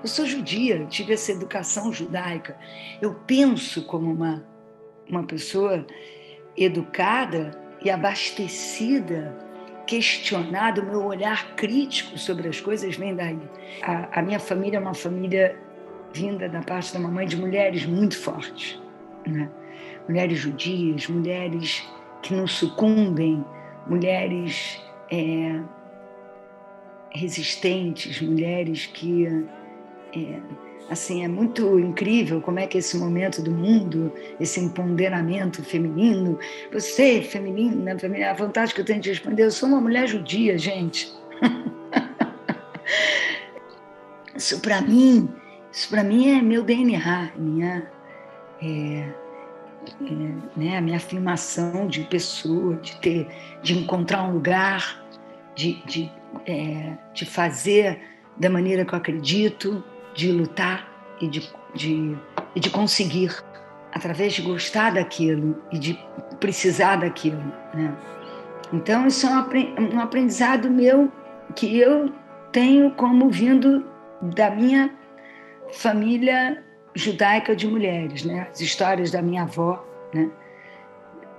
Eu sou judia, tive essa educação judaica. Eu penso como uma pessoa educada e abastecida, questionada, o meu olhar crítico sobre as coisas vem daí. A minha família é uma família vinda da parte da mamãe de mulheres muito fortes, né? Mulheres judias, mulheres que não sucumbem, mulheres resistentes, mulheres que... assim, é muito incrível como é que esse momento do mundo, esse empoderamento feminino, você, feminina, a vontade que eu tenho de responder, eu sou uma mulher judia, gente. Isso para mim é meu DNA, né, a minha afirmação de pessoa, de encontrar um lugar, de fazer da maneira que eu acredito, de lutar e de conseguir, através de gostar daquilo e de precisar daquilo, né? Então, isso é um aprendizado meu que eu tenho como vindo da minha família judaica de mulheres, né? As histórias da minha avó, né?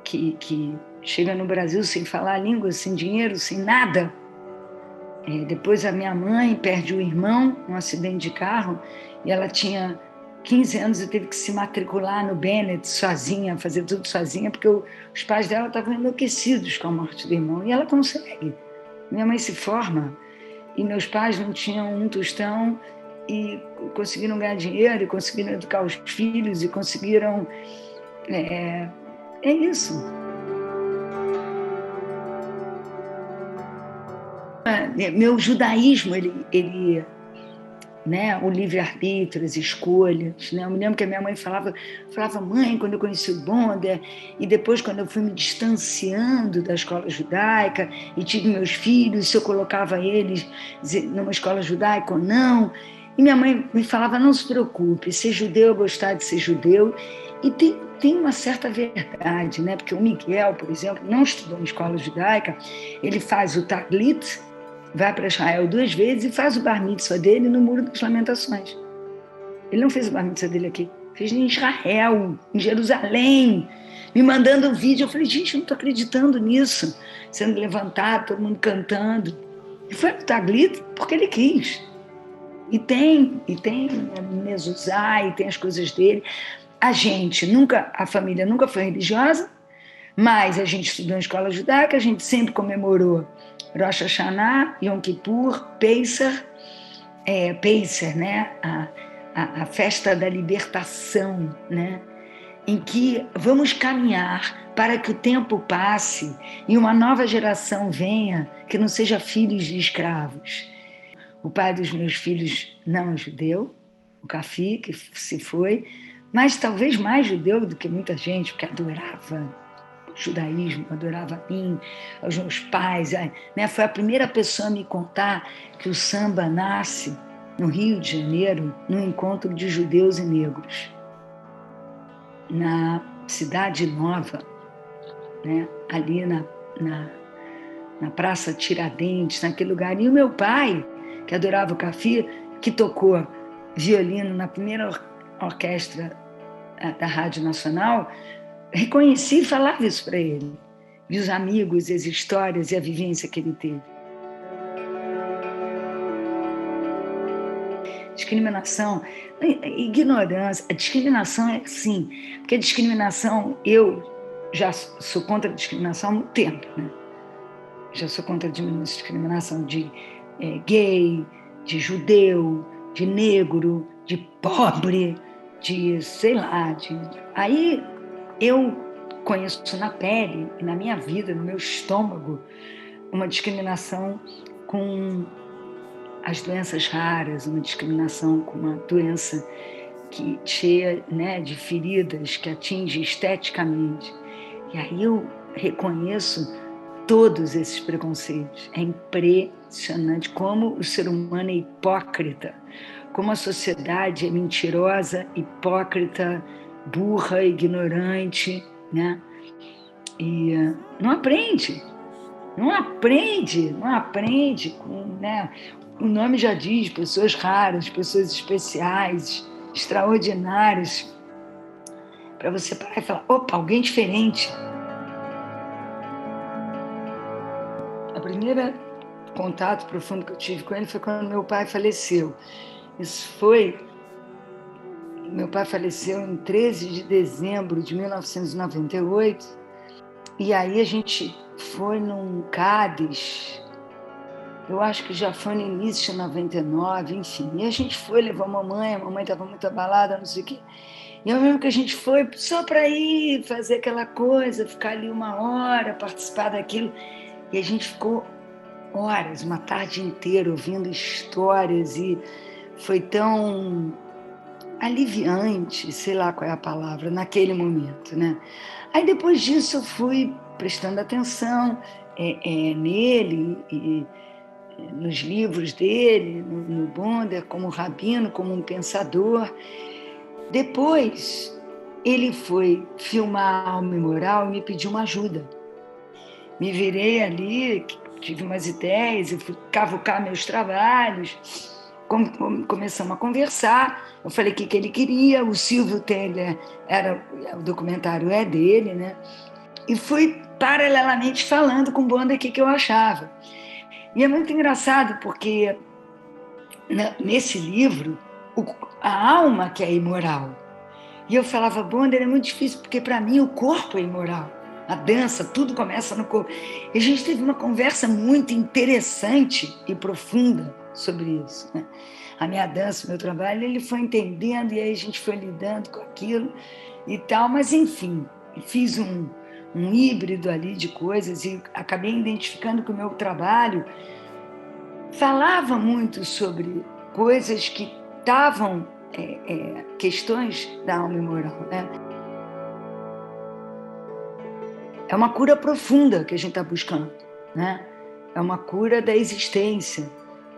Que chega no Brasil sem falar a língua, sem dinheiro, sem nada. Depois a minha mãe perde o irmão num acidente de carro e ela tinha 15 anos e teve que se matricular no Bennett sozinha, fazer tudo sozinha, porque os pais dela estavam enlouquecidos com a morte do irmão. E ela consegue. Minha mãe se forma e meus pais não tinham um tostão e conseguiram ganhar dinheiro, e conseguiram educar os filhos, e conseguiram... É isso. Meu judaísmo, ele né, o livre-arbítrio, as escolhas, né? Eu me lembro que a minha mãe falava, mãe, quando eu conheci o Bonder, e depois quando eu fui me distanciando da escola judaica e tive meus filhos, se eu colocava eles numa escola judaica ou não. E minha mãe me falava, não se preocupe, ser judeu é gostar de ser judeu. E tem uma certa verdade, né? Porque o Miguel, por exemplo, não estudou em escola judaica, ele faz o Taglit, vai para Israel 2 vezes e faz o bar mitzvah dele no Muro das Lamentações. Ele não fez o bar mitzvah dele aqui, fez em Israel, em Jerusalém, me mandando um vídeo. Eu falei, gente, eu não estou acreditando nisso, sendo levantado, todo mundo cantando. E foi para o Taglit porque ele quis. E tem mezuzá, e tem as coisas dele. A família nunca foi religiosa, mas a gente estudou em escola judaica, a gente sempre comemorou Rosh Hashanah, Yom Kippur, Pesach, né? A festa da libertação, né? Em que vamos caminhar para que o tempo passe e uma nova geração venha que não seja filhos de escravos. O pai dos meus filhos não é judeu, o Cafi, que se foi, mas talvez mais judeu do que muita gente, porque adorava o judaísmo, adorava a mim, os meus pais, né? Foi a primeira pessoa a me contar que o samba nasce no Rio de Janeiro, num encontro de judeus e negros, na Cidade Nova, né? Ali na Praça Tiradentes, naquele lugar. E o meu pai, que adorava o Cafi, que tocou violino na primeira orquestra da Rádio Nacional, reconheci e falava isso para ele. E os amigos, as histórias e a vivência que ele teve. Discriminação, ignorância. A discriminação é assim, porque a discriminação, eu já sou contra a discriminação há muito tempo, né? Já sou contra a discriminação de gay, de judeu, de negro, de pobre, de sei lá. Aí eu conheço na pele, na minha vida, no meu estômago, uma discriminação com as doenças raras, uma discriminação com uma doença cheia, né, de feridas que atinge esteticamente. E aí eu reconheço todos esses preconceitos. É impressionante como o ser humano é hipócrita, como a sociedade é mentirosa, hipócrita, burra, ignorante, né? E não aprende com, né? o nome já diz, pessoas raras, pessoas especiais, extraordinárias, para você parar e falar, opa, alguém diferente. A primeira contato profundo que eu tive com ele foi quando meu pai faleceu. Meu pai faleceu em 13 de dezembro de 1998, e aí a gente foi num Cádiz, eu acho que já foi no início de 99, enfim, e a gente foi, levou a mamãe estava muito abalada, não sei o quê, e eu lembro que a gente foi só para ir fazer aquela coisa, ficar ali uma hora, participar daquilo, e a gente ficou horas, uma tarde inteira ouvindo histórias, e foi tão aliviante, sei lá qual é a palavra, naquele momento, né? Aí depois disso eu fui prestando atenção nele e nos livros dele, no Bonder, como rabino, como um pensador. Depois ele foi filmar Alma e Moral e me pediu uma ajuda. Me virei ali, tive umas ideias, eu fui cavucar meus trabalhos, começamos a conversar, eu falei o que ele queria, o Silvio Teller, o documentário é dele, né? E fui paralelamente falando com o Bonder o que eu achava. E é muito engraçado, porque nesse livro, a alma que é imoral. E eu falava, Bonder, é muito difícil, porque para mim o corpo é imoral. A dança, tudo começa no corpo. E a gente teve uma conversa muito interessante e profunda sobre isso, né? A minha dança, o meu trabalho, ele foi entendendo, e aí a gente foi lidando com aquilo e tal, mas enfim, fiz um híbrido ali de coisas e acabei identificando que o meu trabalho falava muito sobre coisas que estavam, questões da alma e moral, né? É uma cura profunda que a gente está buscando, né? É uma cura da existência,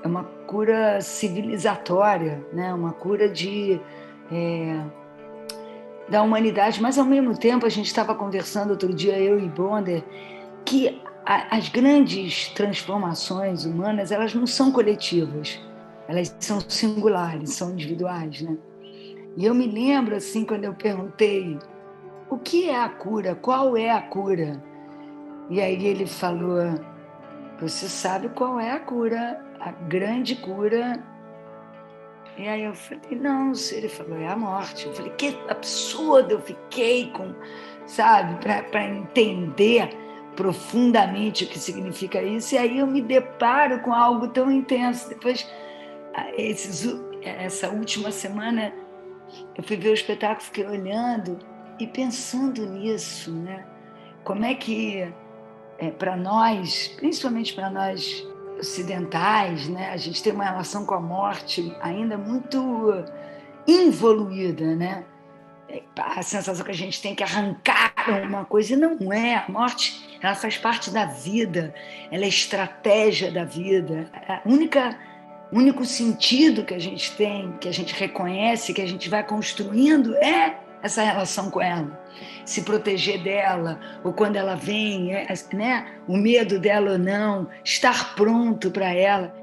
é uma cura civilizatória, né? Uma cura da humanidade, mas ao mesmo tempo a gente estava conversando outro dia, eu e Bonder, que as grandes transformações humanas, elas não são coletivas, elas são singulares, são individuais, né? E eu me lembro, assim, quando eu perguntei o que é a cura, qual é a cura? E aí ele falou, você sabe qual é a cura, a grande cura. E aí eu falei, não, ele falou, é a morte. Eu falei, que absurdo, eu fiquei sabe, para entender profundamente o que significa isso, e aí eu me deparo com algo tão intenso. Depois, essa última semana, eu fui ver o espetáculo, fiquei olhando e pensando nisso, né? Como é que, para nós, principalmente para nós ocidentais, né, a gente tem uma relação com a morte ainda muito involuída, né? A sensação que a gente tem que arrancar uma coisa, e não é. A morte, ela faz parte da vida, ela é estratégia da vida. O único sentido que a gente tem, que a gente reconhece, que a gente vai construindo, é essa relação com ela. Se proteger dela, ou quando ela vem, né? O medo dela ou não, estar pronto para ela.